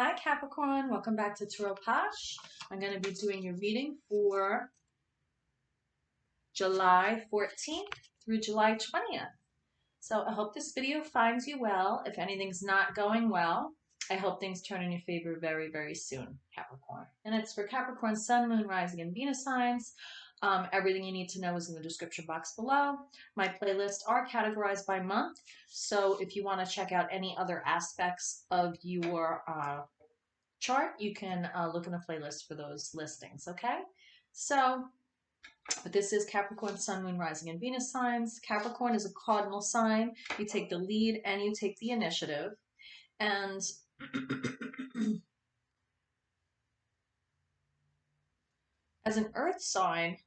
Hi Capricorn, welcome back to TAROTPOSH. I'm going to be doing your reading for July 14th through July 20th. So I hope this video finds you well. If anything's not going well, I hope things turn in your favor very, very soon, Capricorn. And it's for Capricorn, Sun, Moon, Rising, and Venus signs. Everything you need to know is in the description box below. My playlists are categorized by month. So if you want to check out any other aspects of your chart, you can look in the playlist for those listings, okay? So, but this is Capricorn, Sun, Moon, Rising, and Venus signs. Capricorn is a cardinal sign. You take the lead and you take the initiative. And as an earth sign,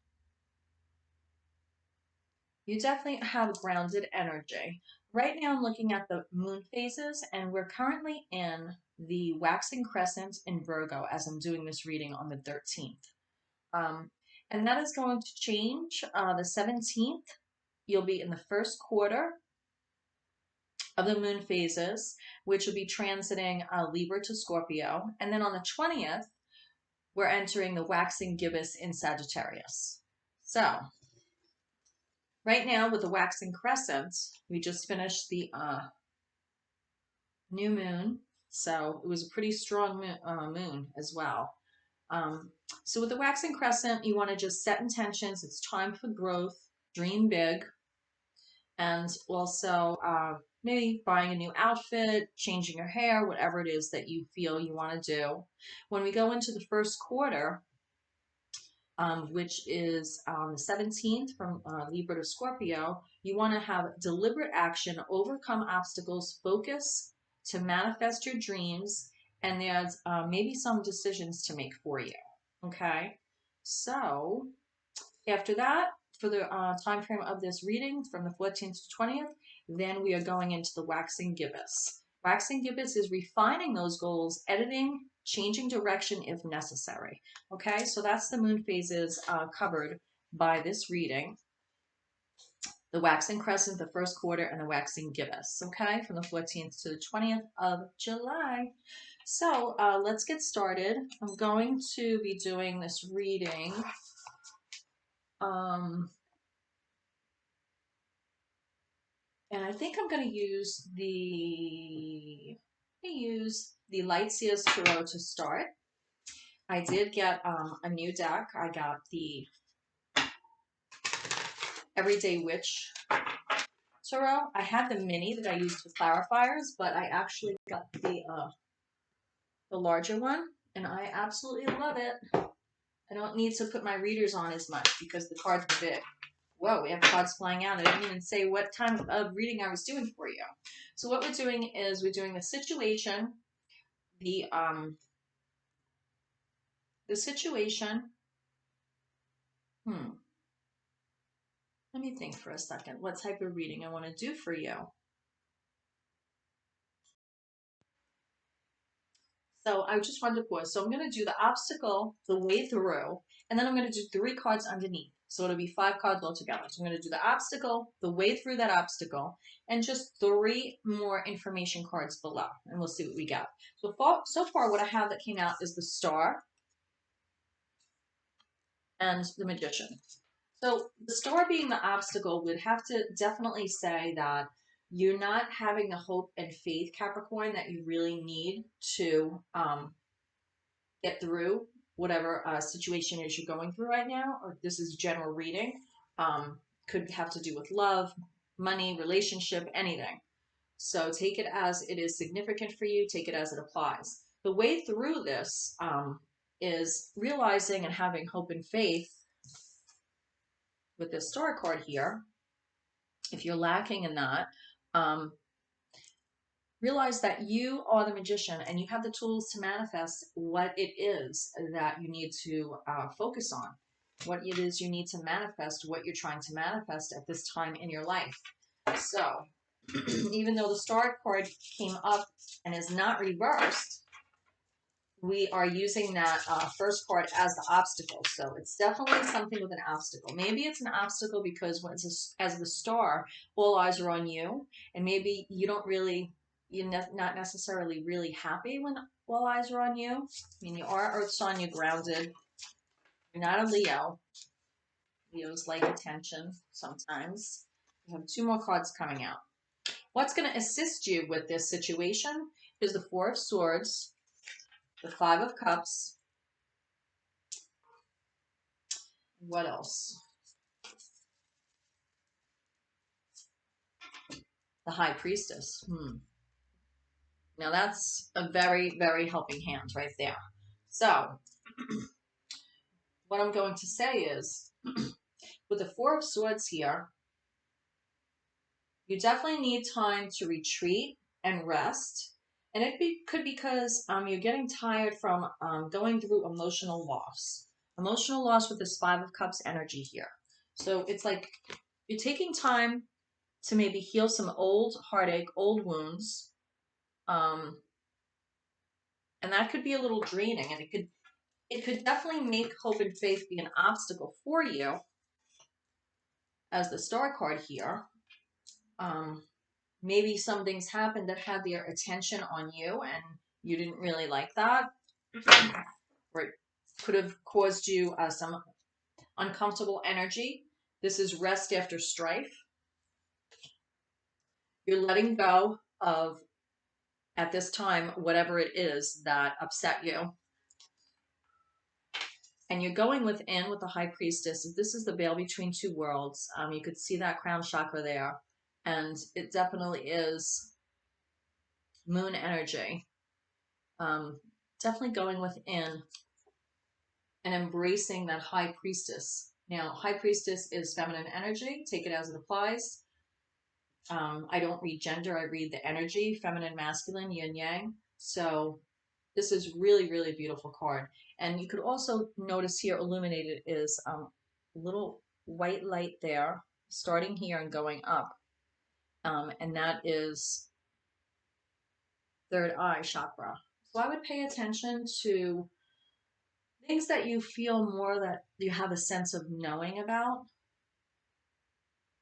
you definitely have grounded energy. Right now I'm looking at the moon phases, and we're currently in the waxing crescent in Virgo as I'm doing this reading on the 13th. And that is going to change the 17th. You'll be in the first quarter of the moon phases, which will be transiting Libra to Scorpio. And then on the 20th, we're entering the waxing gibbous in Sagittarius. So right now with the waxing crescent, we just finished the new moon. So it was a pretty strong moon as well. So with the waxing crescent, you want to just set intentions. It's time for growth, dream big, and also maybe buying a new outfit, changing your hair, whatever it is that you feel you want to do. When we go into the first quarter, which is the 17th from Libra to Scorpio, you want to have deliberate action, overcome obstacles, focus to manifest your dreams, and there's maybe some decisions to make for you. Okay, so after that, for the time frame of this reading from the 14th to 20th, then we are going into the waxing gibbous. Waxing gibbous is refining those goals, editing, changing direction if necessary. Okay, so that's the moon phases covered by this reading. The waxing crescent, the first quarter, and the waxing gibbous. Okay, from the 14th to the 20th of July. So let's get started. I'm going to be doing this reading and I think I'm going to use the Light Seers Tarot to start. I did get a new deck. I got the Everyday Witch Tarot. I had the mini that I used for clarifiers, but I actually got the larger one, and I absolutely love it. I don't need to put my readers on as much because the cards are big. Whoa, we have cards flying out. I didn't even say what time of reading I was doing for you. So what we're doing is we're doing the situation, the situation. Let me think for a second. What type of reading I want to do for you. So I just wanted to pause. So I'm going to do the obstacle, the way through, and then I'm going to do 3 cards underneath. So it'll be 5 cards altogether. So I'm going to do the obstacle, the way through that obstacle, and just 3 more information cards below. And we'll see what we got. So far what I have that came out is the Star and the Magician. So the Star being the obstacle would have to definitely say that you're not having the hope and faith, Capricorn, that you really need to get through whatever situation is you're going through right now, or this is general reading. Could have to do with love, money, relationship, anything. So take it as it is significant for you. Take it as it applies. The way through this is realizing and having hope and faith with this Star card here. If you're lacking in that, realize that you are the magician and you have the tools to manifest what it is that you need to focus on, what it is you need to manifest, what you're trying to manifest at this time in your life. So even though the Star card came up and is not reversed, we are using that first card as the obstacle. So it's definitely something with an obstacle. Maybe it's an obstacle because when it's as the Star, all eyes are on you, and maybe you don't really, you're not necessarily really happy when all eyes are on you. I mean, you are Earth sign, you're grounded. You're not a Leo. Leos like attention sometimes. We have 2 more cards coming out. What's going to assist you with this situation is the 4 of Swords, the 5 of Cups. What else? The High Priestess. Now that's a very, very helping hand right there. So what I'm going to say is, with the 4 of Swords here, you definitely need time to retreat and rest. And could because you're getting tired from going through emotional loss. Emotional loss with this 5 of Cups energy here. So it's like you're taking time to maybe heal some old heartache, old wounds. And that could be a little draining. And it could definitely make hope and faith be an obstacle for you as the Star card here. Maybe some things happened that had their attention on you and you didn't really like that. Or it could have caused you some uncomfortable energy. This is rest after strife. You're letting go of, at this time, whatever it is that upset you. And you're going within with the High Priestess. This is the veil between 2 worlds. You could see that crown chakra there. And it definitely is moon energy. Definitely going within and embracing that High Priestess. Now, High Priestess is feminine energy. Take it as it applies. I don't read gender. I read the energy, feminine, masculine, yin, yang. So this is really, really beautiful card. And you could also notice here illuminated is a little white light there, starting here and going up. And that is 3rd eye chakra. So I would pay attention to things that you feel more that you have a sense of knowing about,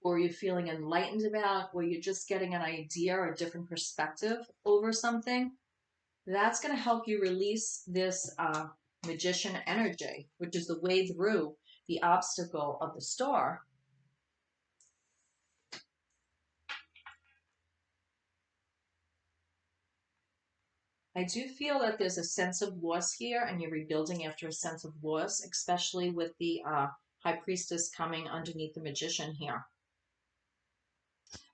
or you're feeling enlightened about, or you're just getting an idea or a different perspective over something. That's going to help you release this Magician energy, which is the way through the obstacle of the Star. I do feel that there's a sense of loss here, and you're rebuilding after a sense of loss, especially with the High Priestess coming underneath the Magician here.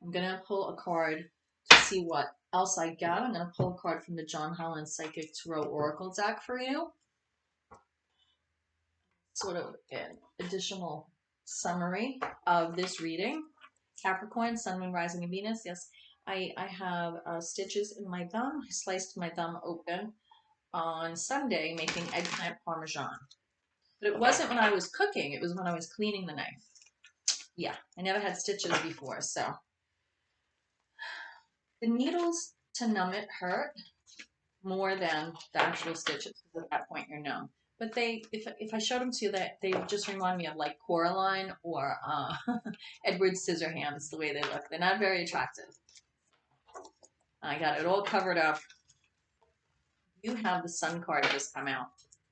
I'm going to pull a card to see what else I got. I'm going to pull a card from the John Holland Psychic Tarot Oracle deck for you. Sort of an additional summary of this reading. Capricorn, Sun, Moon, Rising, and Venus. Yes, I have stitches in my thumb. I sliced my thumb open on Sunday making eggplant parmesan. But it wasn't when I was cooking. It was when I was cleaning the knife. Yeah, I never had stitches before, so. The needles to numb it hurt more than the actual stitches, because at that point you're numb. But they, if I showed them to you, that they just remind me of like Coraline or Edward Scissorhands, the way they look. They're not very attractive. I got it all covered up. You have the Sun card just come out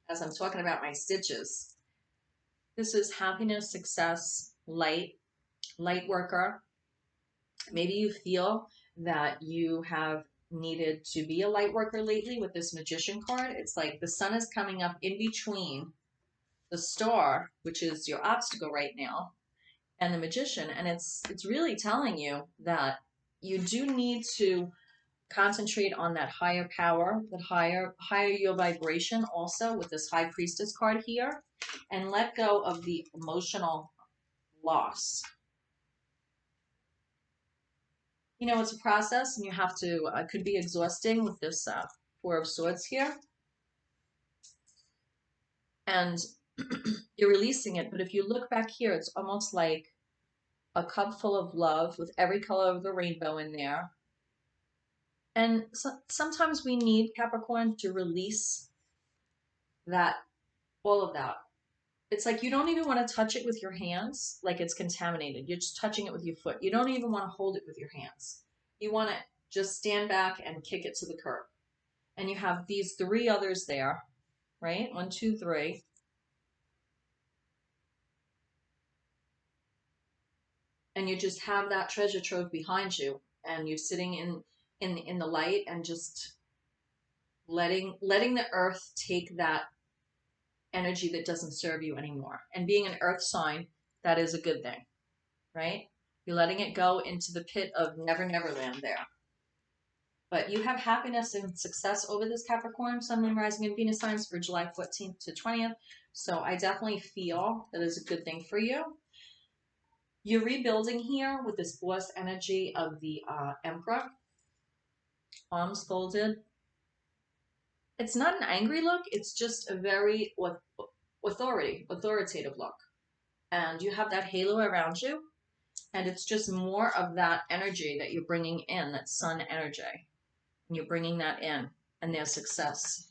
as I'm talking about my stitches. This is happiness, success, light worker. Maybe you feel that you have needed to be a light worker lately with this Magician card. It's like the Sun is coming up in between the Star, which is your obstacle right now, and the Magician. And it's really telling you that you do need to concentrate on that higher power, that higher your vibration also with this High Priestess card here, and let go of the emotional loss. You know, it's a process, and you have to, it could be exhausting with this 4 of Swords here. And you're releasing it, but if you look back here, it's almost like a cup full of love with every color of the rainbow in there. And so, sometimes we need, Capricorn, to release that, all of that. It's like you don't even want to touch it with your hands like it's contaminated. You're just touching it with your foot. You don't even want to hold it with your hands. You want to just stand back and kick it to the curb. And you have these 3 others there, right? 1, 2, 3. And you just have that treasure trove behind you, and you're sitting in the light and just letting the earth take that energy that doesn't serve you anymore. And being an earth sign, that is a good thing, right? You're letting it go into the pit of never, never land there. But you have happiness and success over this Capricorn, Sun, Moon, Rising, and Venus signs for July 14th to 20th. So I definitely feel that is a good thing for you. You're rebuilding here with this force energy of the Emperor. Arms folded. It's not an angry look. It's just a very authoritative look. And you have that halo around you. And it's just more of that energy that you're bringing in, that sun energy. And you're bringing that in, and their success.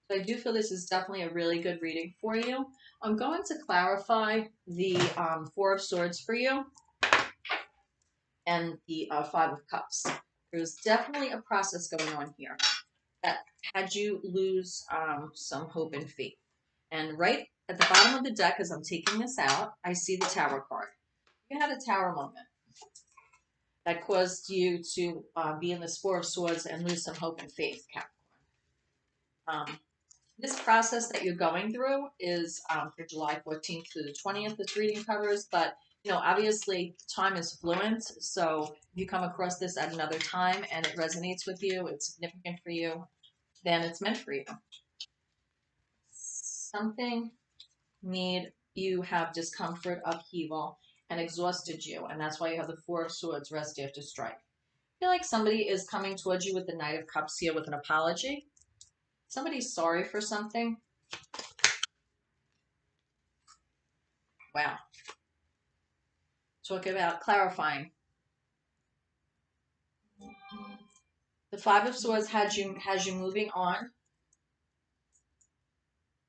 So I do feel this is definitely a really good reading for you. I'm going to clarify the 4 of Swords for you and the 5 of Cups. There's definitely a process going on here that had you lose some hope and faith. And right at the bottom of the deck, as I'm taking this out, I see the Tower card. You had a Tower moment that caused you to be in this 4 of Swords and lose some hope and faith, Capricorn. This process that you're going through is for July 14th to the 20th, this reading covers, but you know, obviously time is fluent, so if you come across this at another time and it resonates with you, it's significant for you, then it's meant for you. Something made you have discomfort, upheaval, and exhausted you, and that's why you have the 4 of Swords, rest after strife. I feel like somebody is coming towards you with the Knight of Cups here with an apology. Somebody's sorry for something. Wow. Talk about clarifying. The 5 of Swords has you moving on.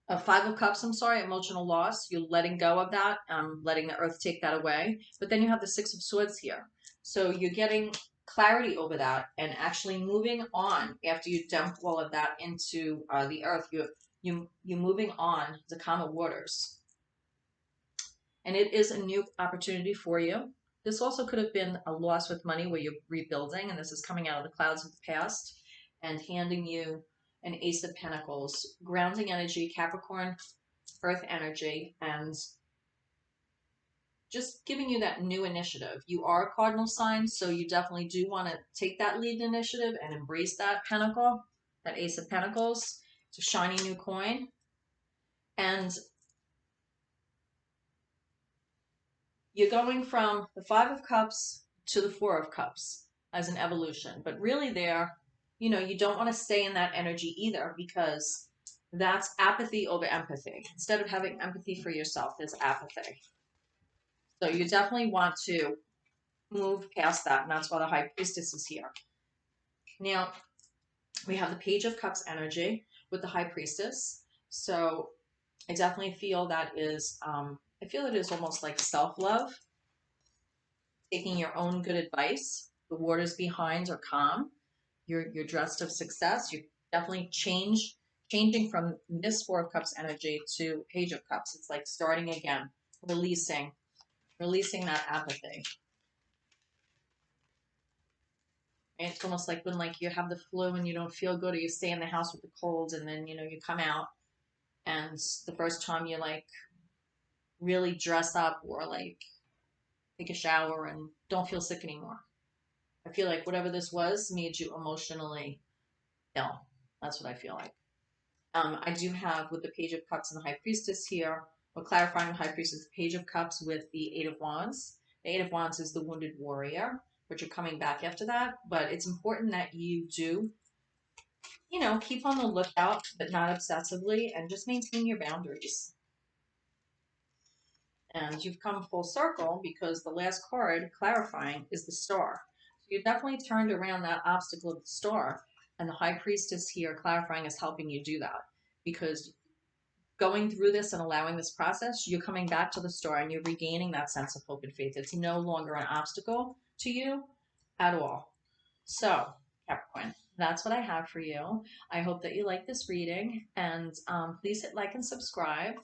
5 of Cups, I'm sorry, emotional loss. You're letting go of that, letting the earth take that away. But then you have the 6 of Swords here. So you're getting clarity over that and actually moving on after you dump all of that into the earth. You're moving on to calmer waters. And it is a new opportunity for you. This also could have been a loss with money where you're rebuilding, and this is coming out of the clouds of the past and handing you an Ace of Pentacles, grounding energy, Capricorn, earth energy, and just giving you that new initiative. You are a cardinal sign, so you definitely do want to take that lead initiative and embrace that pentacle, that Ace of Pentacles. It's a shiny new coin. And you're going from the 5 of Cups to the 4 of Cups as an evolution. But really there, you know, you don't want to stay in that energy either, because that's apathy over empathy. Instead of having empathy for yourself, there's apathy. So you definitely want to move past that, and that's why the High Priestess is here. Now, we have the Page of Cups energy with the High Priestess. So I definitely feel that is... I feel it is almost like self-love, taking your own good advice. The waters behind are calm. You're dressed of success. You're definitely changing from this 4 of Cups energy to Page of Cups. It's like starting again, releasing that apathy. And it's almost like when you have the flu and you don't feel good, or you stay in the house with the cold, and then you come out, and the first time you really dress up or take a shower and don't feel sick anymore. I feel like whatever this was made you emotionally ill. That's what I feel like. I do have with the Page of Cups and the High Priestess here, we're clarifying the High Priestess, the Page of Cups with the 8 of Wands. The 8 of Wands is the wounded warrior, but you're coming back after that. But it's important that you do, keep on the lookout, but not obsessively, and just maintain your boundaries. And you've come full circle because the last card clarifying is the Star. So you definitely turned around that obstacle of the Star, and the High Priestess here clarifying is helping you do that, because going through this and allowing this process, you're coming back to the Star and you're regaining that sense of hope and faith. It's no longer an obstacle to you at all. So, Capricorn, that's what I have for you. I hope that you like this reading, and please hit like and subscribe.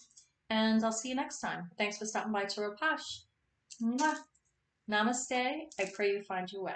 And I'll see you next time. Thanks for stopping by TAROTPOSH. Mwah. Namaste. I pray you find your way.